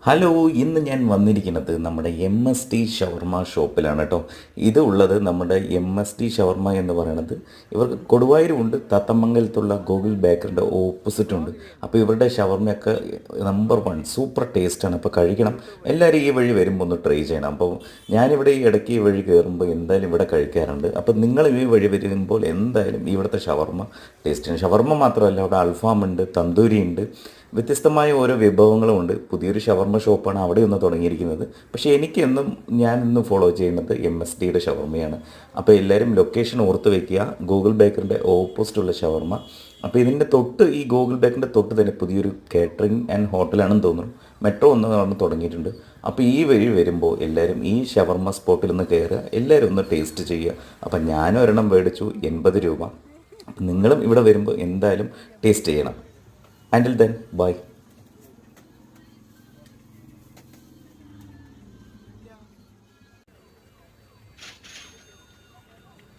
Hello, ഇന്ന് ഞാൻ വന്നിരിക്കുന്നത് നമ്മുടെ എം എസ് ടി ഷവർമ ഷോപ്പിലാണ് കേട്ടോ. ഇത് ഉള്ളത് നമ്മുടെ എം എസ് ടി ഷവർമ എന്ന് പറയുന്നത് ഇവർക്ക് കൊടുവായൂരുമുണ്ട്, തത്തമംഗലത്തുള്ള ഗൂഗിൾ ബേക്കറിൻ്റെ ഓപ്പോസിറ്റുണ്ട്. അപ്പോൾ ഇവരുടെ ഷവർമയൊക്കെ നമ്പർ വൺ സൂപ്പർ ടേസ്റ്റാണ്. അപ്പോൾ കഴിക്കണം, എല്ലാവരും ഈ വഴി വരുമ്പോൾ ഒന്ന് ട്രൈ ചെയ്യണം. അപ്പോൾ ഞാനിവിടെ ഈ ഇടയ്ക്ക് ഈ വഴി കയറുമ്പോൾ എന്തായാലും ഇവിടെ കഴിക്കാറുണ്ട്. അപ്പോൾ നിങ്ങൾ ഈ വഴി വരുമ്പോൾ എന്തായാലും ഇവിടുത്തെ ഷവർമ ടേസ്റ്റാണ്. ഷവർമ മാത്രമല്ല, അവിടെ അൽഫാം ഉണ്ട്, തന്തൂരി ഉണ്ട്, വ്യത്യസ്തമായ ഓരോ വിഭവങ്ങളുമുണ്ട്. പുതിയൊരു ഷവർമ ഷോപ്പാണ് അവിടെ ഒന്ന് തുടങ്ങിയിരിക്കുന്നത്. പക്ഷേ ഞാനിന്നും ഫോളോ ചെയ്യുന്നത് എം എസ് ഡിയുടെ ഷവർമയാണ്. അപ്പോൾ എല്ലാവരും ലൊക്കേഷൻ ഓർത്ത് വയ്ക്കുക, ഗൂഗിൾ ബേക്കറിൻ്റെ ഓപ്പോസിറ്റുള്ള ഷവർമ. അപ്പോൾ ഇതിൻ്റെ തൊട്ട്, ഈ ഗൂഗിൾ ബേക്കറിൻ്റെ തൊട്ട് തന്നെ പുതിയൊരു കാറ്ററിംഗ് ആൻഡ് ഹോട്ടലാണെന്ന് തോന്നുന്നു, മെട്രോ ഒന്ന് നടന്ന് തുടങ്ങിയിട്ടുണ്ട്. അപ്പോൾ ഈ വഴി വരുമ്പോൾ എല്ലാവരും ഈ ഷവർമ സ്പോട്ടിൽ ഒന്ന് കയറുക, എല്ലാവരും ഒന്ന് ടേസ്റ്റ് ചെയ്യുക. അപ്പം ഞാനും ഒരെണ്ണം മേടിച്ചു, 80 രൂപ. അപ്പം നിങ്ങളും ഇവിടെ വരുമ്പോൾ എന്തായാലും ടേസ്റ്റ് ചെയ്യണം. Until then, bye.